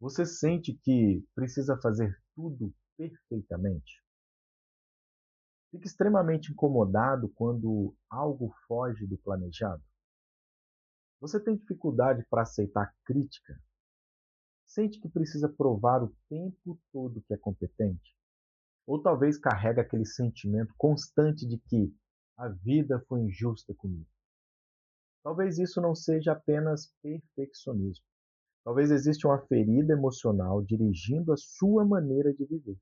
Você sente que precisa fazer tudo perfeitamente? Fica extremamente incomodado quando algo foge do planejado? Você tem dificuldade para aceitar crítica? Sente que precisa provar o tempo todo que é competente? Ou talvez carrega aquele sentimento constante de que a vida foi injusta comigo? Talvez isso não seja apenas perfeccionismo. Talvez exista uma ferida emocional dirigindo a sua maneira de viver.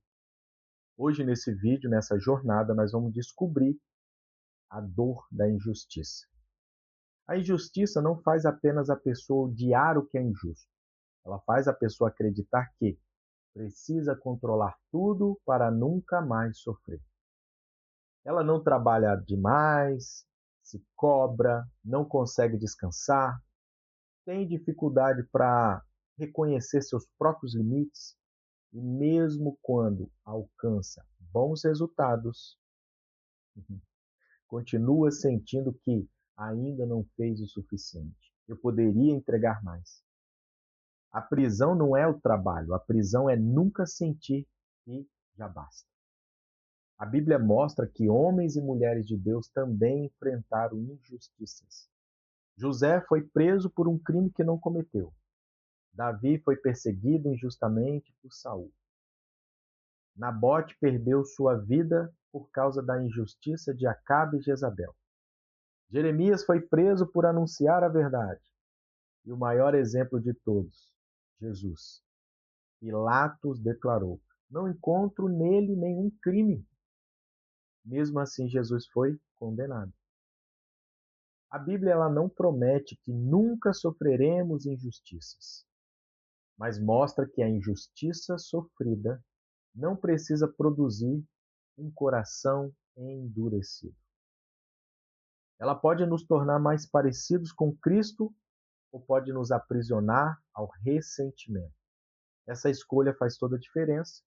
Hoje, nesse vídeo, nessa jornada, nós vamos descobrir a dor da injustiça. A injustiça não faz apenas a pessoa odiar o que é injusto. Ela faz a pessoa acreditar que precisa controlar tudo para nunca mais sofrer. Ela não trabalha demais, se cobra, não consegue descansar, tem dificuldade para reconhecer seus próprios limites e, mesmo quando alcança bons resultados, continua sentindo que ainda não fez o suficiente. Eu poderia entregar mais. A prisão não é o trabalho, a prisão é nunca sentir que já basta. A Bíblia mostra que homens e mulheres de Deus também enfrentaram injustiças. José foi preso por um crime que não cometeu. Davi foi perseguido injustamente por Saul. Nabote perdeu sua vida por causa da injustiça de Acabe e Jezabel. Jeremias foi preso por anunciar a verdade. E o maior exemplo de todos, Jesus. Pilatos declarou: não encontro nele nenhum crime. Mesmo assim, Jesus foi condenado. A Bíblia ela não promete que nunca sofreremos injustiças, mas mostra que a injustiça sofrida não precisa produzir um coração endurecido. Ela pode nos tornar mais parecidos com Cristo ou pode nos aprisionar ao ressentimento. Essa escolha faz toda a diferença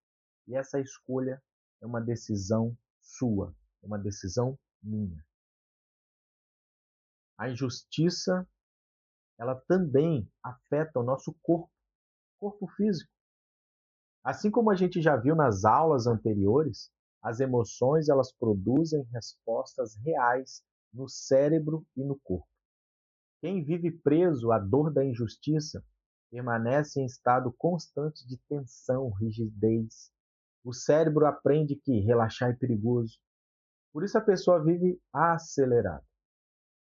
e essa escolha é uma decisão sua, é uma decisão minha. A injustiça, ela também afeta o nosso corpo físico. Assim como a gente já viu nas aulas anteriores, as emoções elas produzem respostas reais no cérebro e no corpo. Quem vive preso à dor da injustiça permanece em estado constante de tensão, rigidez. O cérebro aprende que relaxar é perigoso. Por isso a pessoa vive acelerada.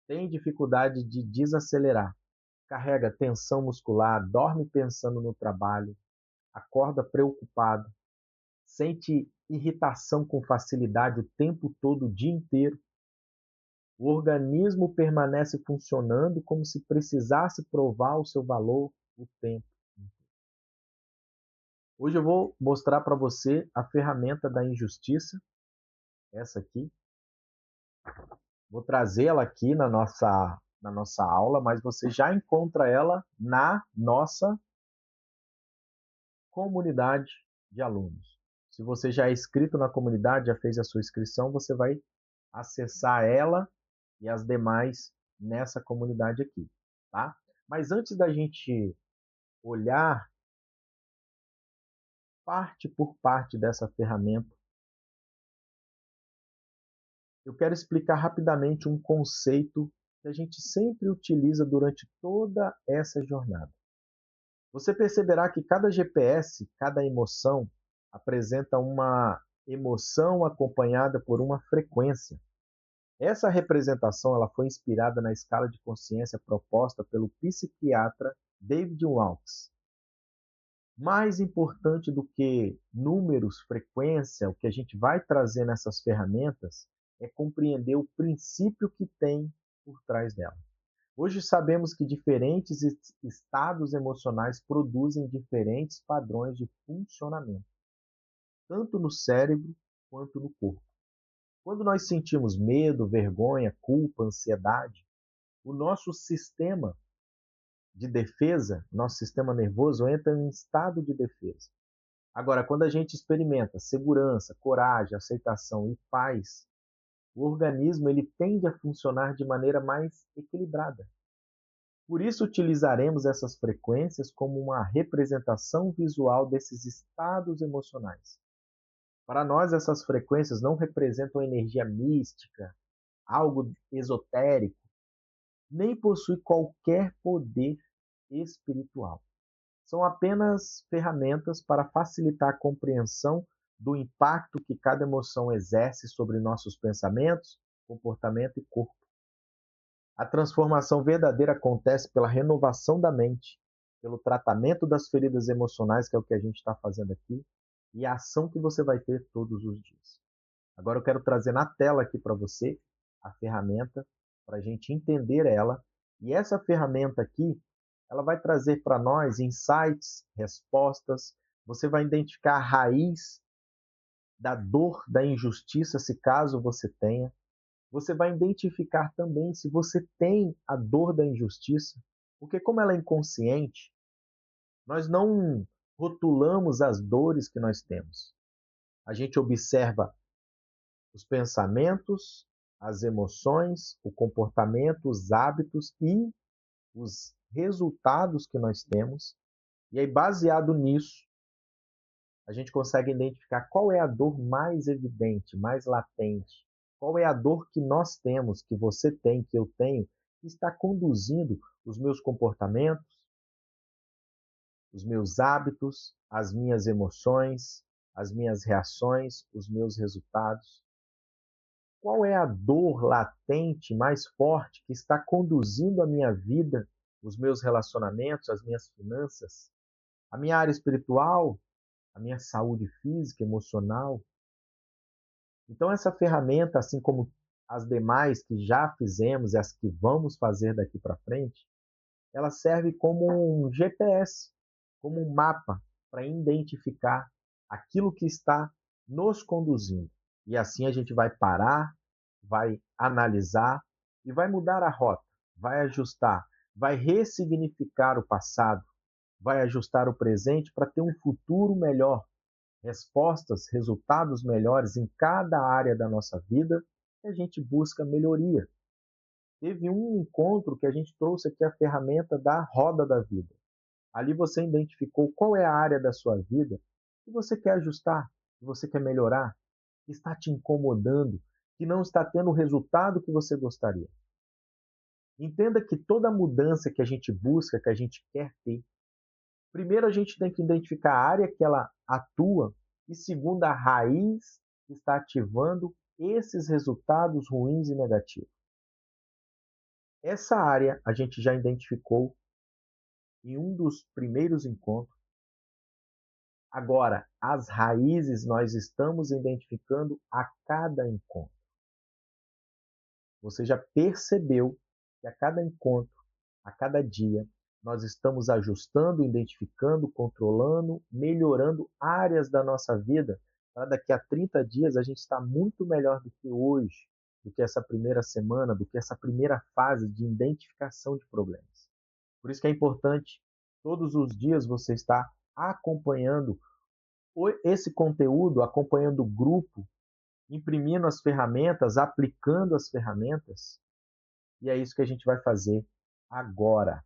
Tem dificuldade de desacelerar. Carrega tensão muscular, dorme pensando no trabalho, acorda preocupado, sente irritação com facilidade o tempo todo, o dia inteiro. O organismo permanece funcionando como se precisasse provar o seu valor o tempo. Hoje eu vou mostrar para você a ferramenta da injustiça, essa aqui. Vou trazê-la aqui na nossa aula, mas você já encontra ela na nossa comunidade de alunos. Se você já é inscrito na comunidade, já fez a sua inscrição, você vai acessar ela e as demais nessa comunidade aqui, tá? Mas antes da gente olhar parte por parte dessa ferramenta, eu quero explicar rapidamente um conceito que a gente sempre utiliza durante toda essa jornada. Você perceberá que cada GPS, cada emoção, apresenta uma emoção acompanhada por uma frequência. Essa representação ela foi inspirada na escala de consciência proposta pelo psiquiatra David Waltz. Mais importante do que números, frequência, o que a gente vai trazer nessas ferramentas é compreender o princípio que tem por trás dela. Hoje sabemos que diferentes estados emocionais produzem diferentes padrões de funcionamento, tanto no cérebro quanto no corpo. Quando nós sentimos medo, vergonha, culpa, ansiedade, o nosso sistema de defesa, nosso sistema nervoso entra em estado de defesa. Agora, quando a gente experimenta segurança, coragem, aceitação e paz, o organismo ele tende a funcionar de maneira mais equilibrada. Por isso, utilizaremos essas frequências como uma representação visual desses estados emocionais. Para nós, essas frequências não representam energia mística, algo esotérico, nem possuem qualquer poder espiritual. São apenas ferramentas para facilitar a compreensão do impacto que cada emoção exerce sobre nossos pensamentos, comportamento e corpo. A transformação verdadeira acontece pela renovação da mente, pelo tratamento das feridas emocionais, que é o que a gente está fazendo aqui, e a ação que você vai ter todos os dias. Agora eu quero trazer na tela aqui para você a ferramenta, para a gente entender ela. E essa ferramenta aqui, ela vai trazer para nós insights, respostas. Você vai identificar a raiz da dor, da injustiça, se caso você tenha. Você vai identificar também se você tem a dor da injustiça, porque como ela é inconsciente, nós não rotulamos as dores que nós temos. A gente observa os pensamentos, as emoções, o comportamento, os hábitos e os resultados que nós temos. E aí, baseado nisso, a gente consegue identificar qual é a dor mais evidente, mais latente. Qual é a dor que nós temos, que você tem, que eu tenho, que está conduzindo os meus comportamentos, os meus hábitos, as minhas emoções, as minhas reações, os meus resultados. Qual é a dor latente mais forte que está conduzindo a minha vida, os meus relacionamentos, as minhas finanças, a minha área espiritual, a minha saúde física, emocional? Então, essa ferramenta, assim como as demais que já fizemos e as que vamos fazer daqui para frente, ela serve como um GPS, como um mapa para identificar aquilo que está nos conduzindo. E assim a gente vai parar, vai analisar e vai mudar a rota, vai ajustar, vai ressignificar o passado, vai ajustar o presente para ter um futuro melhor, respostas, resultados melhores em cada área da nossa vida que a gente busca melhoria. Teve um encontro que a gente trouxe aqui a ferramenta da roda da vida. Ali você identificou qual é a área da sua vida que você quer ajustar, que você quer melhorar, que está te incomodando, que não está tendo o resultado que você gostaria. Entenda que toda mudança que a gente busca, que a gente quer ter, primeiro a gente tem que identificar a área que ela atua e segundo a raiz que está ativando esses resultados ruins e negativos. Essa área a gente já identificou em um dos primeiros encontros. Agora, as raízes nós estamos identificando a cada encontro. Você já percebeu que a cada encontro, a cada dia, nós estamos ajustando, identificando, controlando, melhorando áreas da nossa vida para daqui a 30 dias a gente estar muito melhor do que hoje, do que essa primeira semana, do que essa primeira fase de identificação de problemas. Por isso que é importante todos os dias você estar acompanhando esse conteúdo, acompanhando o grupo, imprimindo as ferramentas, aplicando as ferramentas. E é isso que a gente vai fazer agora.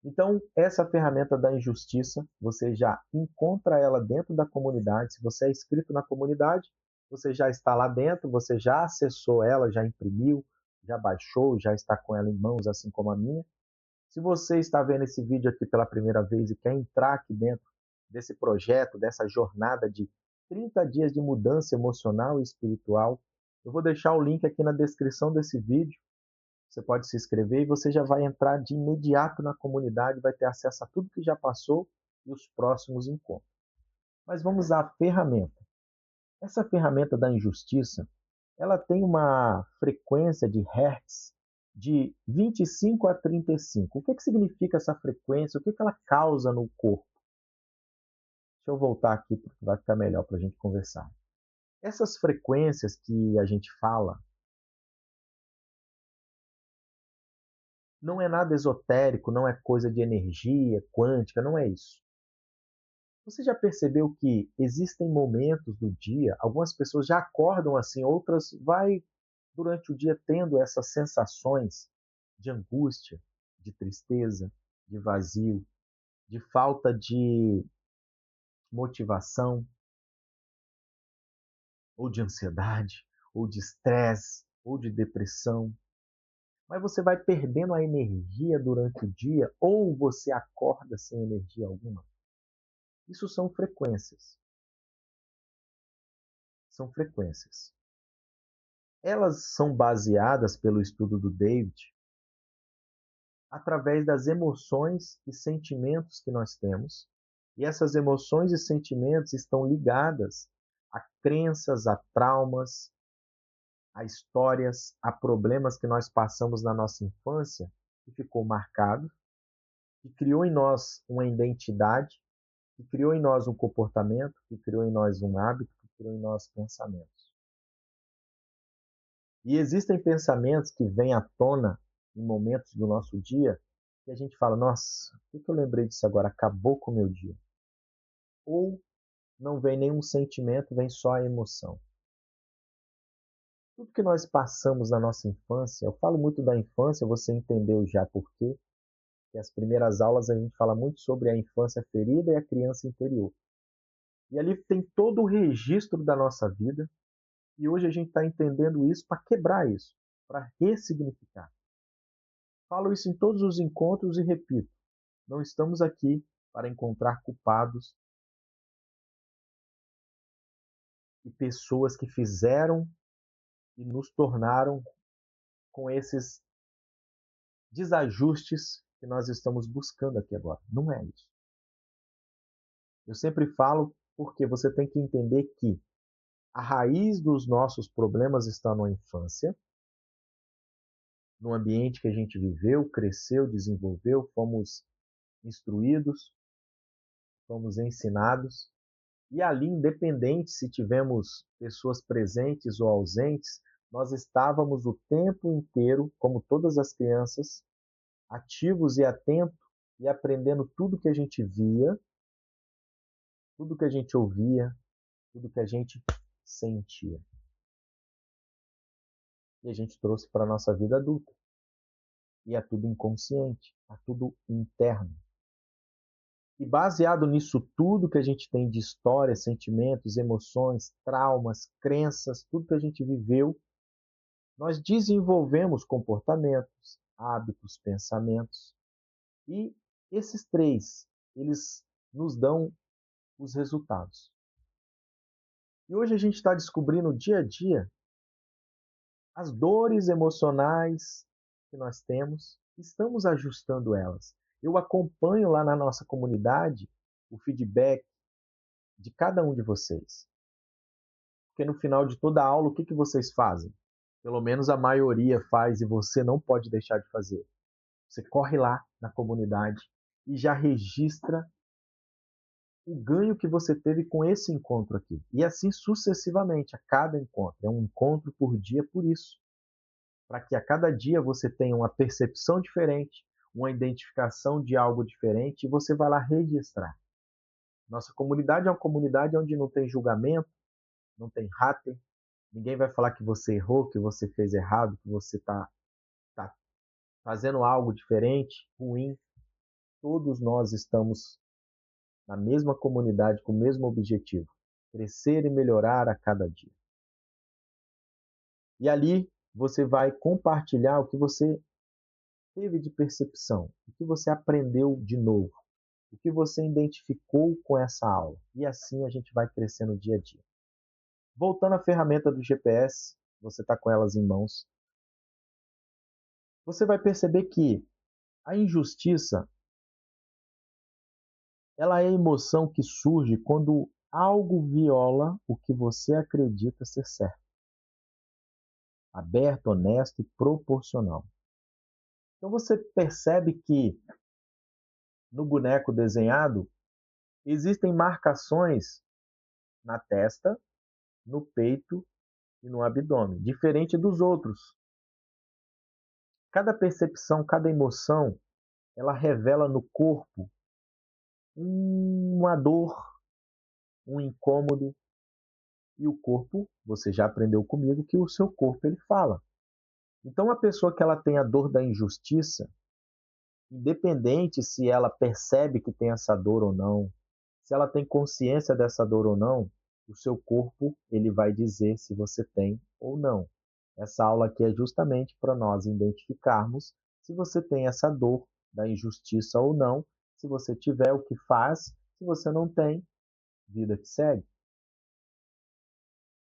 Então, essa ferramenta da injustiça, você já encontra ela dentro da comunidade. Se você é inscrito na comunidade, você já está lá dentro, você já acessou ela, já imprimiu, já baixou, já está com ela em mãos, assim como a minha. Se você está vendo esse vídeo aqui pela primeira vez e quer entrar aqui dentro desse projeto, dessa jornada de 30 dias de mudança emocional e espiritual, eu vou deixar o link aqui na descrição desse vídeo. Você pode se inscrever e você já vai entrar de imediato na comunidade, vai ter acesso a tudo que já passou e os próximos encontros. Mas vamos à ferramenta. Essa ferramenta da injustiça, ela tem uma frequência de hertz de 25 a 35. O que significa essa frequência? O que ela causa no corpo? Deixa eu voltar aqui porque vai ficar melhor para a gente conversar. Essas frequências que a gente fala não é nada esotérico, não é coisa de energia quântica, não é isso. Você já percebeu que existem momentos do dia, algumas pessoas já acordam assim, outras vai durante o dia tendo essas sensações de angústia, de tristeza, de vazio, de falta de motivação, ou de ansiedade, ou de estresse, ou de depressão. Mas você vai perdendo a energia durante o dia ou você acorda sem energia alguma. Isso são frequências. São frequências. Elas são baseadas pelo estudo do David através das emoções e sentimentos que nós temos. E essas emoções e sentimentos estão ligadas a crenças, a traumas, a histórias, a problemas que nós passamos na nossa infância, que ficou marcado, que criou em nós uma identidade, que criou em nós um comportamento, que criou em nós um hábito, que criou em nós pensamentos. E existem pensamentos que vêm à tona em momentos do nosso dia que a gente fala, nossa, por que eu lembrei disso agora? Acabou com o meu dia. Ou não vem nenhum sentimento, vem só a emoção. Tudo que nós passamos na nossa infância, eu falo muito da infância, você entendeu já por quê, que as primeiras aulas a gente fala muito sobre a infância ferida e a criança interior. E ali tem todo o registro da nossa vida, e hoje a gente está entendendo isso para quebrar isso, para ressignificar. Falo isso em todos os encontros e repito, não estamos aqui para encontrar culpados e pessoas que fizeram e nos tornaram com esses desajustes que nós estamos buscando aqui agora. Não é isso. Eu sempre falo porque você tem que entender que a raiz dos nossos problemas está na infância, no ambiente que a gente viveu, cresceu, desenvolveu, fomos instruídos, fomos ensinados. E ali, independente se tivemos pessoas presentes ou ausentes, nós estávamos o tempo inteiro, como todas as crianças, ativos e atentos e aprendendo tudo que a gente via, tudo que a gente ouvia, tudo que a gente sentia. E a gente trouxe para a nossa vida adulta. E é tudo inconsciente, é tudo interno. E baseado nisso tudo que a gente tem de história, sentimentos, emoções, traumas, crenças, tudo que a gente viveu, nós desenvolvemos comportamentos, hábitos, pensamentos. E esses três, eles nos dão os resultados. E hoje a gente está descobrindo dia a dia as dores emocionais que nós temos, estamos ajustando elas. Eu acompanho lá na nossa comunidade o feedback de cada um de vocês. Porque no final de toda a aula, o que, que vocês fazem? Pelo menos a maioria faz e você não pode deixar de fazer. Você corre lá na comunidade e já registra o ganho que você teve com esse encontro aqui. E assim sucessivamente, a cada encontro. É um encontro por dia por isso. Para que a cada dia você tenha uma percepção diferente, uma identificação de algo diferente e você vai lá registrar. Nossa comunidade é uma comunidade onde não tem julgamento, não tem hater, ninguém vai falar que você errou, que você fez errado, que você tá fazendo algo diferente, ruim. Todos nós estamos na mesma comunidade com o mesmo objetivo, crescer e melhorar a cada dia. E ali você vai compartilhar o que você teve de percepção, o que você aprendeu de novo, o que você identificou com essa aula. E assim a gente vai crescendo dia a dia. Voltando à ferramenta do GPS, você está com elas em mãos, você vai perceber que a injustiça, ela é a emoção que surge quando algo viola o que você acredita ser certo, aberto, honesto e proporcional. Então você percebe que no boneco desenhado existem marcações na testa, no peito e no abdômen, diferente dos outros. Cada percepção, cada emoção, ela revela no corpo uma dor, um incômodo, e o corpo, você já aprendeu comigo que o seu corpo ele fala. Então, a pessoa que ela tem a dor da injustiça, independente se ela percebe que tem essa dor ou não, se ela tem consciência dessa dor ou não, o seu corpo ele vai dizer se você tem ou não. Essa aula aqui é justamente para nós identificarmos se você tem essa dor da injustiça ou não. Se você tiver, o que faz? Se você não tem, vida que segue.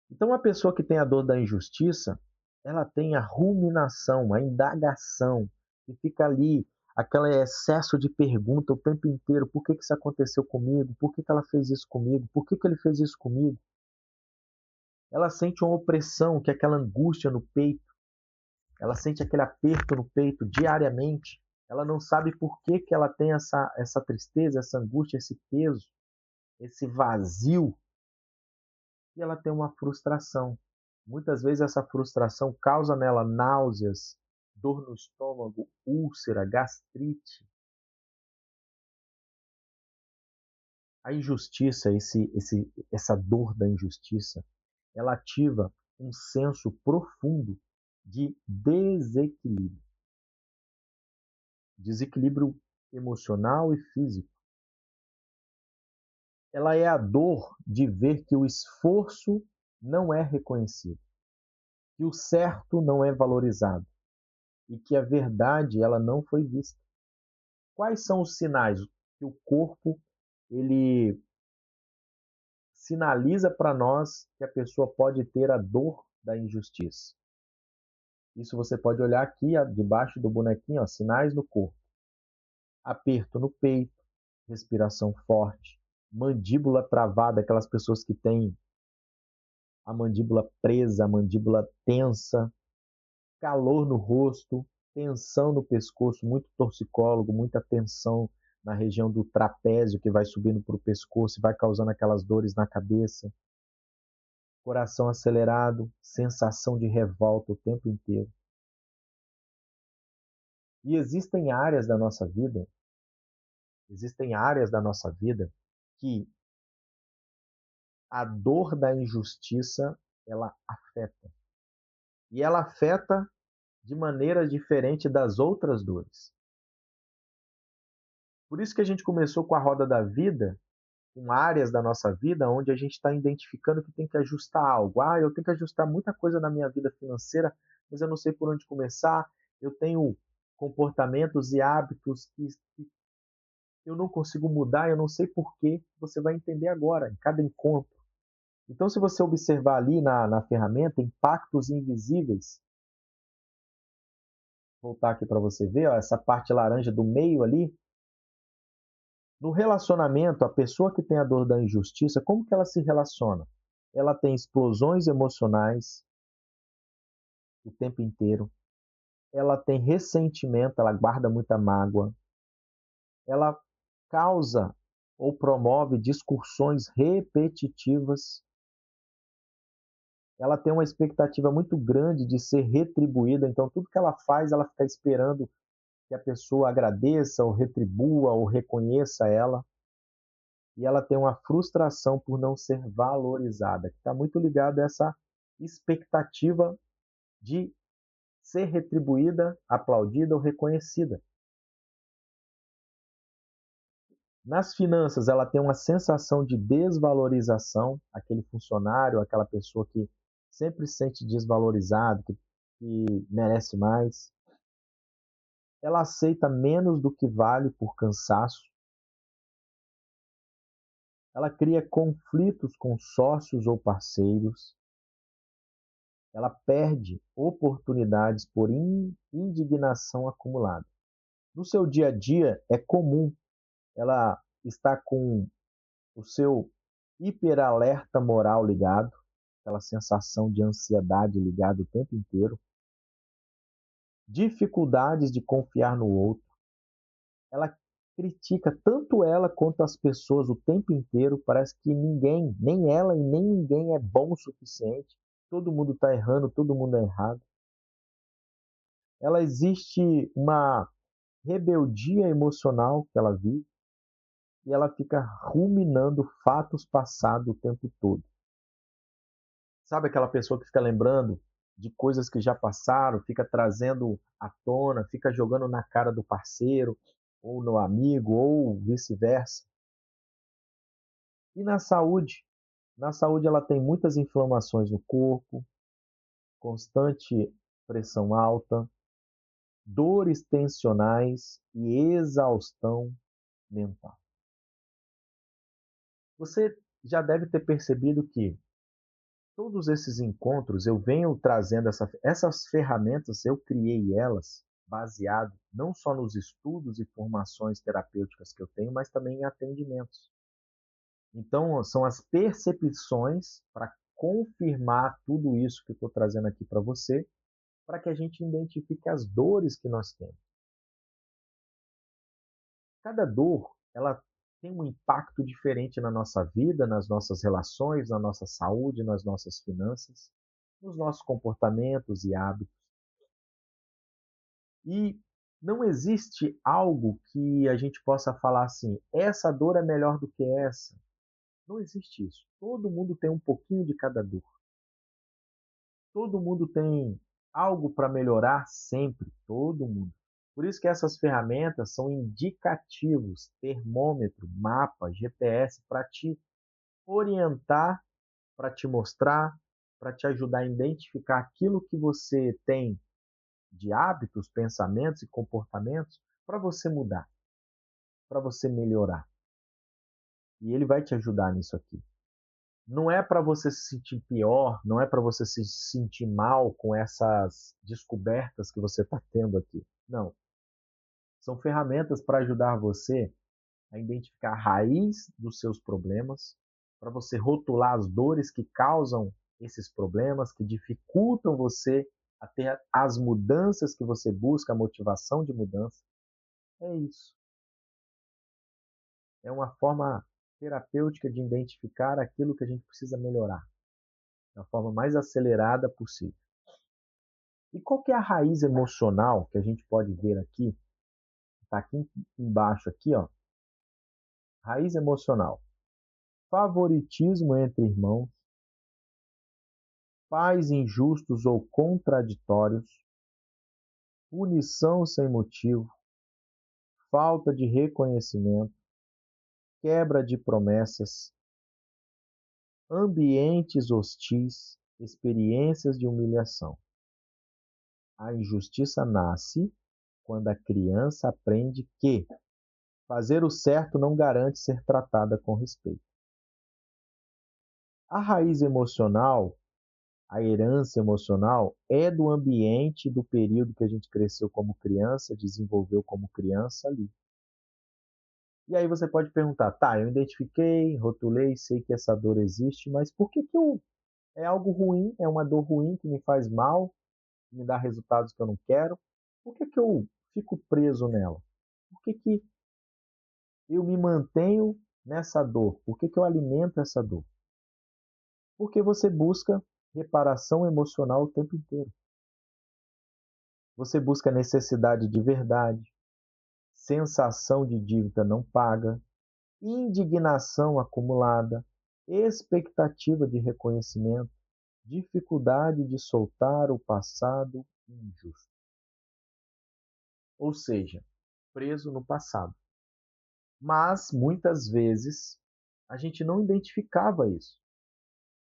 Então, a pessoa que tem a dor da injustiça, ela tem a ruminação, a indagação, e fica ali aquele excesso de pergunta o tempo inteiro: por que que isso aconteceu comigo? Por que que ela fez isso comigo? Por que que ele fez isso comigo? Ela sente uma opressão, que é aquela angústia no peito, ela sente aquele aperto no peito diariamente. Ela não sabe por que que ela tem essa tristeza, essa angústia, esse peso, esse vazio, e ela tem uma frustração. Muitas vezes essa frustração causa nela náuseas, dor no estômago, úlcera, gastrite. A injustiça, essa dor da injustiça, ela ativa um senso profundo de desequilíbrio. Desequilíbrio emocional e físico. Ela é a dor de ver que o esforço não é reconhecido, que o certo não é valorizado e que a verdade ela não foi vista. Quais são os sinais que o corpo ele sinaliza para nós que a pessoa pode ter a dor da injustiça? Isso você pode olhar aqui debaixo do bonequinho, ó, sinais no corpo. Aperto no peito, respiração forte, mandíbula travada, aquelas pessoas que têm a mandíbula presa, a mandíbula tensa, calor no rosto, tensão no pescoço, muito torcicólogo, muita tensão na região do trapézio que vai subindo para o pescoço e vai causando aquelas dores na cabeça. Coração acelerado, sensação de revolta o tempo inteiro. E existem áreas da nossa vida que a dor da injustiça ela afeta. E ela afeta de maneira diferente das outras dores. Por isso que a gente começou com a roda da vida, com áreas da nossa vida onde a gente está identificando que tem que ajustar algo. Ah, eu tenho que ajustar muita coisa na minha vida financeira, mas eu não sei por onde começar. Eu tenho comportamentos e hábitos que eu não consigo mudar, eu não sei por quê. Você vai entender agora, em cada encontro. Então, se você observar ali na ferramenta, impactos invisíveis, vou voltar aqui para você ver, ó, essa parte laranja do meio ali, no relacionamento, a pessoa que tem a dor da injustiça, como que ela se relaciona? Ela tem explosões emocionais o tempo inteiro, ela tem ressentimento, ela guarda muita mágoa, ela causa ou promove discussões repetitivas, ela tem uma expectativa muito grande de ser retribuída, então tudo que ela faz, ela fica esperando que a pessoa agradeça ou retribua ou reconheça ela. E ela tem uma frustração por não ser valorizada, que está muito ligado a essa expectativa de ser retribuída, aplaudida ou reconhecida. Nas finanças, ela tem uma sensação de desvalorização, aquele funcionário, aquela pessoa que sempre se sente desvalorizado, que merece mais. Ela aceita menos do que vale por cansaço. Ela cria conflitos com sócios ou parceiros. Ela perde oportunidades por indignação acumulada. No seu dia a dia, é comum ela estar com o seu hiperalerta moral ligado, aquela sensação de ansiedade ligada o tempo inteiro, dificuldades de confiar no outro. Ela critica tanto ela quanto as pessoas o tempo inteiro, parece que ninguém, nem ela e nem ninguém é bom o suficiente, todo mundo está errando, todo mundo é errado. Ela existe uma rebeldia emocional que ela vive e ela fica ruminando fatos passados o tempo todo. Sabe aquela pessoa que fica lembrando de coisas que já passaram, fica trazendo à tona, fica jogando na cara do parceiro, ou no amigo, ou vice-versa. E na saúde? Na saúde ela tem muitas inflamações no corpo, constante pressão alta, dores tensionais e exaustão mental. Você já deve ter percebido que todos esses encontros eu venho trazendo essas ferramentas, eu criei elas baseado não só nos estudos e formações terapêuticas que eu tenho, mas também em atendimentos. Então, são as percepções para confirmar tudo isso que eu estou trazendo aqui para você, para que a gente identifique as dores que nós temos. Cada dor, ela tem um impacto diferente na nossa vida, nas nossas relações, na nossa saúde, nas nossas finanças, nos nossos comportamentos e hábitos. E não existe algo que a gente possa falar assim, essa dor é melhor do que essa. Não existe isso. Todo mundo tem um pouquinho de cada dor. Todo mundo tem algo para melhorar sempre, todo mundo. Por isso que essas ferramentas são indicativos, termômetro, mapa, GPS, para te orientar, para te mostrar, para te ajudar a identificar aquilo que você tem de hábitos, pensamentos e comportamentos para você mudar, para você melhorar. E ele vai te ajudar nisso aqui. Não é para você se sentir pior, não é para você se sentir mal com essas descobertas que você está tendo aqui. Não. São ferramentas para ajudar você a identificar a raiz dos seus problemas, para você rotular as dores que causam esses problemas, que dificultam você a ter as mudanças que você busca, a motivação de mudança. É isso. É uma forma terapêutica de identificar aquilo que a gente precisa melhorar, da forma mais acelerada possível. E qual que é a raiz emocional que a gente pode ver aqui? Está aqui embaixo, aqui, ó. Raiz emocional. Favoritismo entre irmãos, pais injustos ou contraditórios, punição sem motivo, falta de reconhecimento, quebra de promessas, ambientes hostis, experiências de humilhação. A injustiça nasce quando a criança aprende que fazer o certo não garante ser tratada com respeito. A raiz emocional, a herança emocional, é do ambiente do período que a gente cresceu como criança, desenvolveu como criança ali. E aí você pode perguntar, tá, eu identifiquei, rotulei, sei que essa dor existe, mas por que é algo ruim, é uma dor ruim que me faz mal, que me dá resultados que eu não quero? Por que eu fico preso nela? Por que eu me mantenho nessa dor? Por que eu alimento essa dor? Porque você busca reparação emocional o tempo inteiro. Você busca necessidade de verdade, sensação de dívida não paga, indignação acumulada, expectativa de reconhecimento, dificuldade de soltar o passado injusto. Ou seja, preso no passado. Mas, muitas vezes, a gente não identificava isso.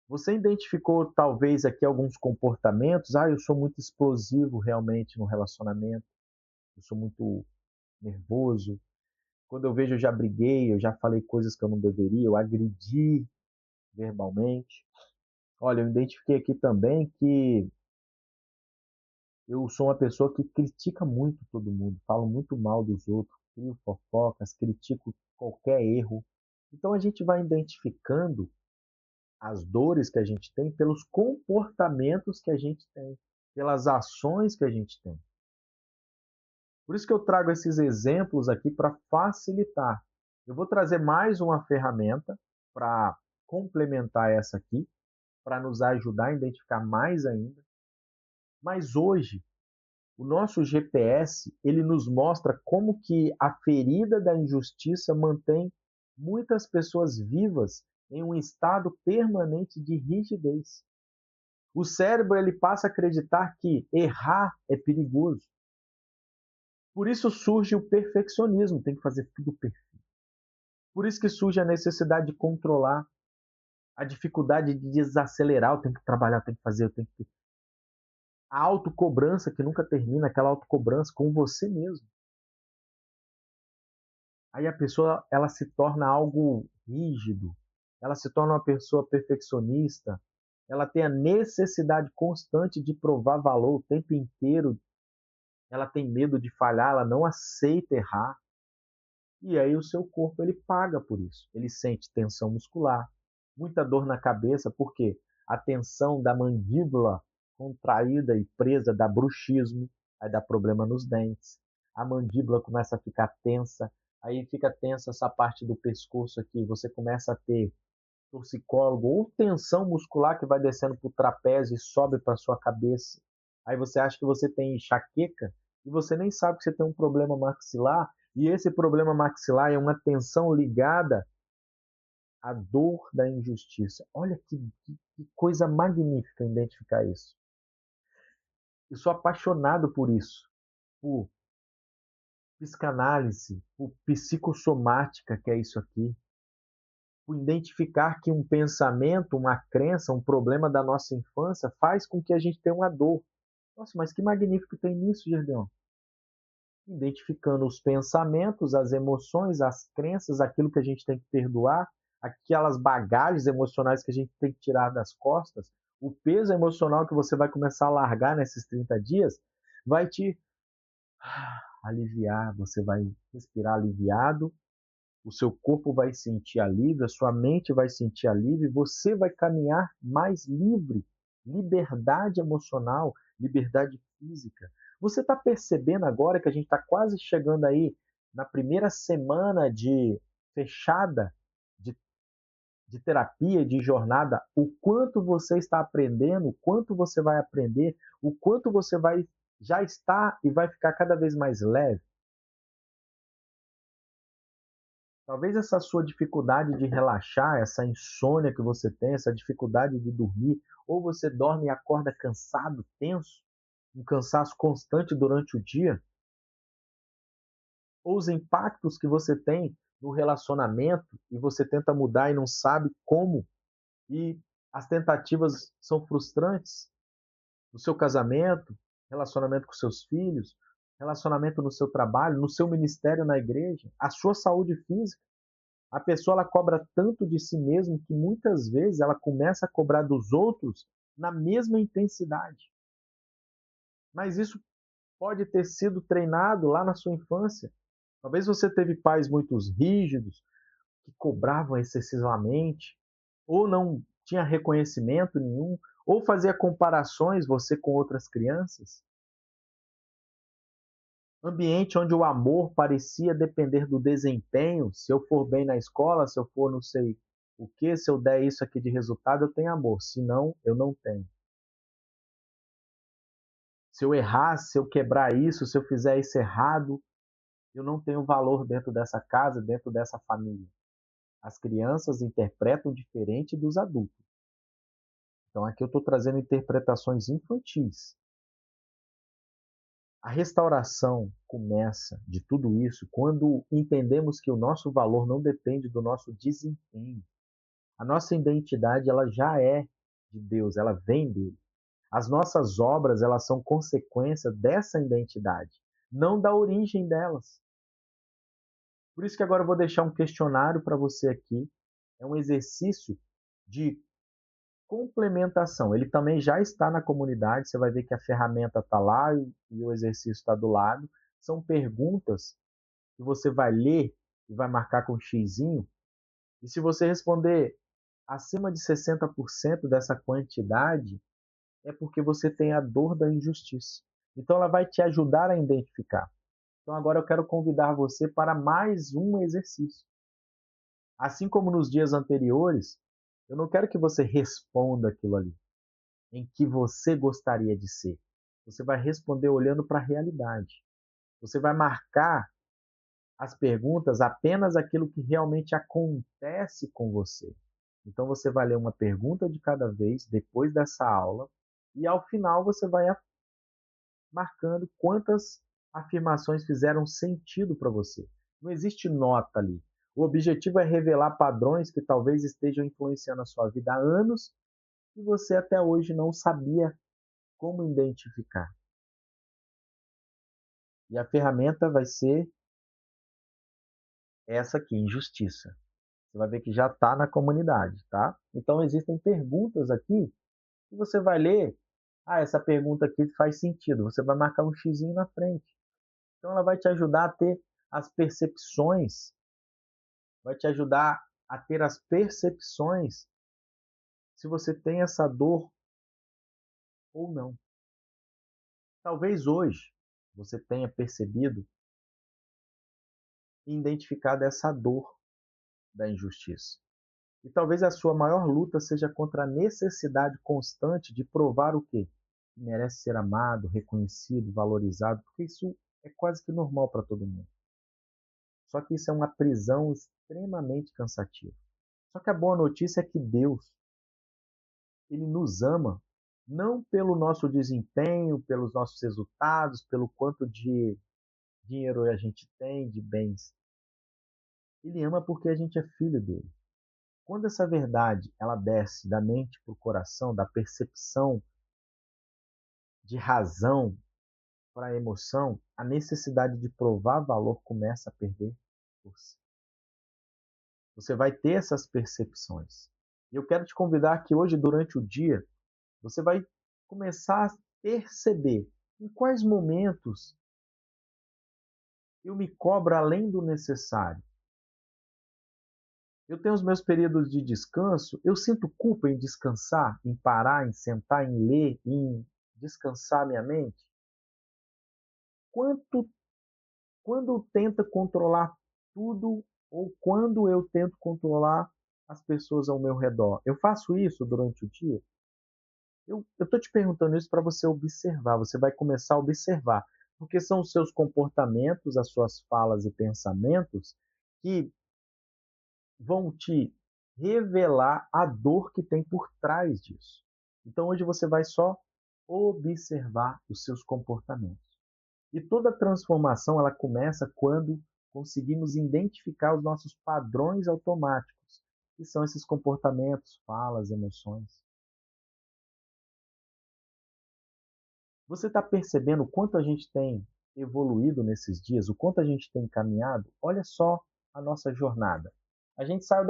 Você identificou, talvez, aqui alguns comportamentos. Ah, eu sou muito explosivo realmente no relacionamento. Eu sou muito nervoso. Quando eu vejo, eu já briguei, eu já falei coisas que eu não deveria, eu agredi verbalmente. Olha, eu identifiquei aqui também que eu sou uma pessoa que critica muito todo mundo, falo muito mal dos outros, crio fofocas, critico qualquer erro. Então a gente vai identificando as dores que a gente tem pelos comportamentos que a gente tem, pelas ações que a gente tem. Por isso que eu trago esses exemplos aqui para facilitar. Eu vou trazer mais uma ferramenta para complementar essa aqui, para nos ajudar a identificar mais ainda. Mas hoje, o nosso GPS, ele nos mostra como que a ferida da injustiça mantém muitas pessoas vivas em um estado permanente de rigidez. O cérebro ele passa a acreditar que errar é perigoso. Por isso surge o perfeccionismo, tem que fazer tudo perfeito. Por isso que surge a necessidade de controlar, a dificuldade de desacelerar, eu tenho que trabalhar, eu tenho que fazer, eu tenho que... A autocobrança que nunca termina, aquela autocobrança com você mesmo. Aí a pessoa ela se torna algo rígido, ela se torna uma pessoa perfeccionista, ela tem a necessidade constante de provar valor o tempo inteiro, ela tem medo de falhar, ela não aceita errar. E aí o seu corpo ele paga por isso. Ele sente tensão muscular, muita dor na cabeça, porque a tensão da mandíbula contraída e presa dá bruxismo, aí dá problema nos dentes. A mandíbula começa a ficar tensa, aí fica tensa essa parte do pescoço aqui, você começa a ter torcicólogo ou tensão muscular que vai descendo para o trapézio e sobe para sua cabeça. Aí você acha que você tem enxaqueca e você nem sabe que você tem um problema maxilar, e esse problema maxilar é uma tensão ligada à dor da injustiça. Olha que coisa magnífica identificar isso. Eu sou apaixonado por isso, por psicanálise, por psicossomática, que é isso aqui, por identificar que um pensamento, uma crença, um problema da nossa infância faz com que a gente tenha uma dor. Nossa, mas que magnífico tem nisso, Gerdeão? Identificando os pensamentos, as emoções, as crenças, aquilo que a gente tem que perdoar, aquelas bagagens emocionais que a gente tem que tirar das costas, o peso emocional que você vai começar a largar nesses 30 dias, vai te aliviar, você vai respirar aliviado, o seu corpo vai sentir alívio, a sua mente vai sentir alívio, e você vai caminhar mais livre, liberdade emocional, liberdade física. Você está percebendo agora que a gente está quase chegando aí na primeira semana de fechada de, de terapia, de jornada, o quanto você está aprendendo, o quanto você vai aprender, o quanto você vai já está e vai ficar cada vez mais leve. Talvez essa sua dificuldade de relaxar, essa insônia que você tem, essa dificuldade de dormir, ou você dorme e acorda cansado, tenso, um cansaço constante durante o dia, ou os impactos que você tem no relacionamento e você tenta mudar e não sabe como, e as tentativas são frustrantes no seu casamento, relacionamento com seus filhos, relacionamento no seu trabalho, no seu ministério na igreja, a sua saúde física. A pessoa ela cobra tanto de si mesma que muitas vezes ela começa a cobrar dos outros na mesma intensidade. Mas isso pode ter sido treinado lá na sua infância. Talvez você teve pais muito rígidos, que cobravam excessivamente, ou não tinha reconhecimento nenhum, ou fazia comparações você com outras crianças. Ambiente onde o amor parecia depender do desempenho. Se eu for bem na escola, se eu for não sei o que, se eu der isso aqui de resultado, eu tenho amor. Se não, eu não tenho. Se eu errar, se eu quebrar isso, se eu fizer isso errado, eu não tenho valor dentro dessa casa, dentro dessa família. As crianças interpretam diferente dos adultos. Então aqui eu estou trazendo interpretações infantis. A restauração começa de tudo isso quando entendemos que o nosso valor não depende do nosso desempenho. A nossa identidade ela já é de Deus, ela vem dele. As nossas obras elas são consequência dessa identidade, não da origem delas. Por isso que agora eu vou deixar um questionário para você aqui. É um exercício de complementação. Ele também já está na comunidade, você vai ver que a ferramenta está lá e o exercício está do lado. São perguntas que você vai ler e vai marcar com um xizinho. E se você responder acima de 60% dessa quantidade, é porque você tem a dor da injustiça. Então ela vai te ajudar a identificar. Então agora eu quero convidar você para mais um exercício. Assim como nos dias anteriores, eu não quero que você responda aquilo ali, em que você gostaria de ser. Você vai responder olhando para a realidade. Você vai marcar as perguntas apenas aquilo que realmente acontece com você. Então você vai ler uma pergunta de cada vez depois dessa aula E ao final você vai marcando quantas afirmações fizeram sentido para você. Não existe nota ali. O objetivo é revelar padrões que talvez estejam influenciando a sua vida há anos e você até hoje não sabia como identificar. E a ferramenta vai ser essa aqui, injustiça. Você vai ver que já está na comunidade, tá? Então existem perguntas aqui que você vai ler. Ah, essa pergunta aqui faz sentido. Você vai marcar um xizinho na frente. Então ela vai te ajudar a ter as percepções, vai te ajudar a ter as percepções se você tem essa dor ou não. Talvez hoje você tenha percebido e identificado essa dor da injustiça. E talvez a sua maior luta seja contra a necessidade constante de provar o quê? Que merece ser amado, reconhecido, valorizado, porque isso é quase que normal para todo mundo. Só que isso é uma prisão extremamente cansativa. Só que a boa notícia é que Deus, ele nos ama não pelo nosso desempenho, pelos nossos resultados, pelo quanto de dinheiro a gente tem, de bens. Ele ama porque a gente é filho dele. Quando essa verdade ela desce da mente para o coração, da percepção de razão para a emoção, a necessidade de provar valor começa a perder força. Você vai ter essas percepções. E eu quero te convidar que hoje, durante o dia, você vai começar a perceber em quais momentos eu me cobro além do necessário. Eu tenho os meus períodos de descanso, eu sinto culpa em descansar, em parar, em sentar, em ler, em descansar minha mente. Quanto, quando tenta controlar tudo ou quando eu tento controlar as pessoas ao meu redor, eu faço isso durante o dia? Eu estou te perguntando isso para você observar, você vai começar a observar, porque são os seus comportamentos, as suas falas e pensamentos que vão te revelar a dor que tem por trás disso. Então hoje você vai só observar os seus comportamentos. E toda transformação ela começa quando conseguimos identificar os nossos padrões automáticos, que são esses comportamentos, falas, emoções. Você está percebendo o quanto a gente tem evoluído nesses dias, o quanto a gente tem caminhado? Olha só a nossa jornada. A gente saiu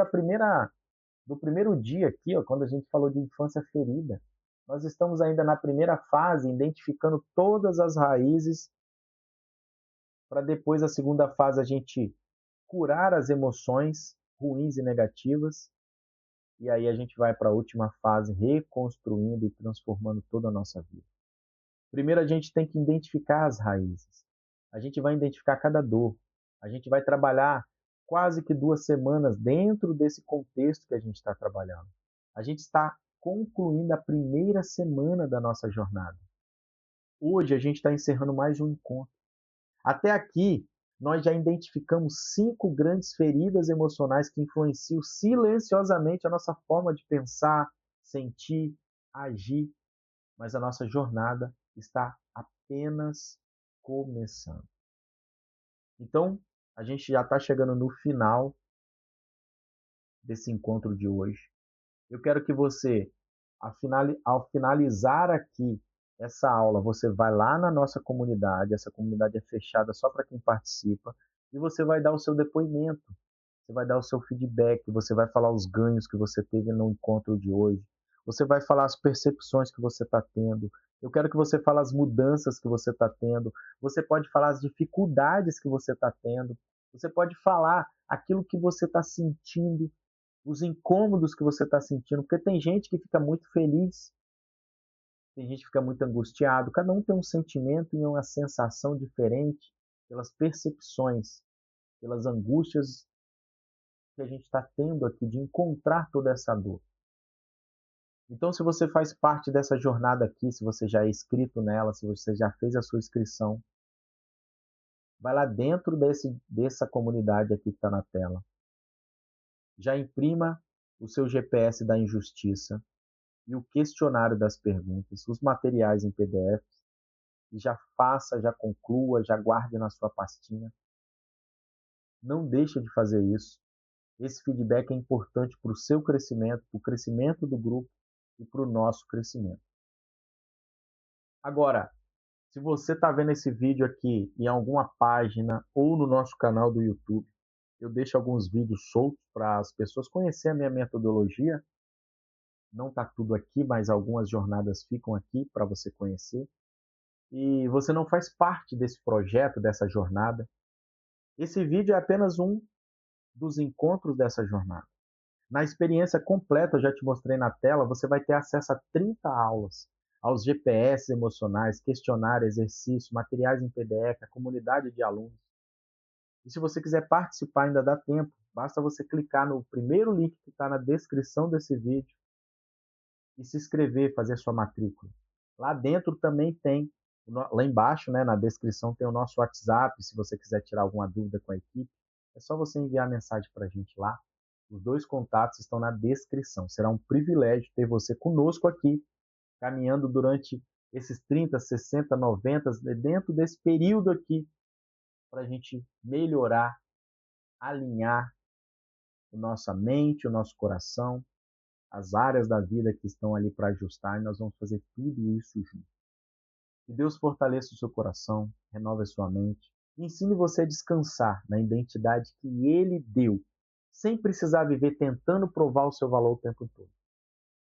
do primeiro dia aqui, ó, quando a gente falou de infância ferida. Nós estamos ainda na primeira fase, identificando todas as raízes, para depois, a segunda fase, a gente curar as emoções ruins e negativas. E aí a gente vai para a última fase, reconstruindo e transformando toda a nossa vida. Primeiro a gente tem que identificar as raízes. A gente vai identificar cada dor. A gente vai trabalhar quase que 2 semanas dentro desse contexto que a gente está trabalhando. A gente está concluindo a primeira semana da nossa jornada. Hoje a gente está encerrando mais um encontro. Até aqui, nós já identificamos 5 grandes feridas emocionais que influenciam silenciosamente a nossa forma de pensar, sentir, agir, mas a nossa jornada está apenas começando. Então, a gente já está chegando no final desse encontro de hoje. Eu quero que você, ao finalizar aqui essa aula, você vai lá na nossa comunidade, essa comunidade é fechada só para quem participa, e você vai dar o seu depoimento, você vai dar o seu feedback, você vai falar os ganhos que você teve no encontro de hoje, você vai falar as percepções que você está tendo, eu quero que você fale as mudanças que você está tendo, você pode falar as dificuldades que você está tendo, você pode falar aquilo que você está sentindo, os incômodos que você está sentindo, porque tem gente que fica muito feliz, tem gente que fica muito angustiado, cada um tem um sentimento e uma sensação diferente pelas percepções, pelas angústias que a gente está tendo aqui de encontrar toda essa dor. Então, se você faz parte dessa jornada aqui, se você já é inscrito nela, se você já fez a sua inscrição, vai lá dentro dessa comunidade aqui que está na tela. Já imprima o seu GPS da injustiça e o questionário das perguntas, os materiais em PDF, e já faça, já conclua, já guarde na sua pastinha. Não deixe de fazer isso. Esse feedback é importante para o seu crescimento, para o crescimento do grupo e para o nosso crescimento. Agora, se você está vendo esse vídeo aqui em alguma página ou no nosso canal do YouTube, eu deixo alguns vídeos soltos para as pessoas conhecerem a minha metodologia. Não está tudo aqui, mas algumas jornadas ficam aqui para você conhecer. E você não faz parte desse projeto, dessa jornada. Esse vídeo é apenas um dos encontros dessa jornada. Na experiência completa, eu já te mostrei na tela, você vai ter acesso a 30 aulas, aos GPS emocionais, questionário, exercício, materiais em PDF, a comunidade de alunos. E se você quiser participar, ainda dá tempo. Basta você clicar no primeiro link que está na descrição desse vídeo e se inscrever, fazer sua matrícula. Lá dentro também tem, lá embaixo, né, na descrição, tem o nosso WhatsApp, se você quiser tirar alguma dúvida com a equipe. É só você enviar mensagem para a gente lá. Os dois contatos estão na descrição. Será um privilégio ter você conosco aqui, caminhando durante esses 30, 60, 90, dentro desse período aqui, para a gente melhorar, alinhar a nossa mente, o nosso coração, as áreas da vida que estão ali para ajustar, e nós vamos fazer tudo isso junto. Que Deus fortaleça o seu coração, renove a sua mente, e ensine você a descansar na identidade que Ele deu, sem precisar viver tentando provar o seu valor o tempo todo.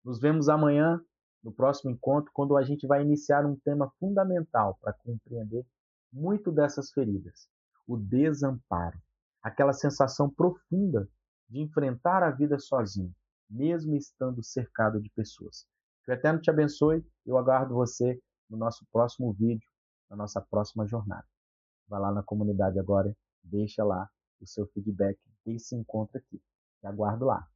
Nos vemos amanhã, no próximo encontro, quando a gente vai iniciar um tema fundamental para compreender muito dessas feridas: o desamparo, aquela sensação profunda de enfrentar a vida sozinho, mesmo estando cercado de pessoas. Que o Eterno te abençoe. Eu aguardo você no nosso próximo vídeo, na nossa próxima jornada. Vai lá na comunidade agora, deixa lá o seu feedback desse encontro aqui. Te aguardo lá.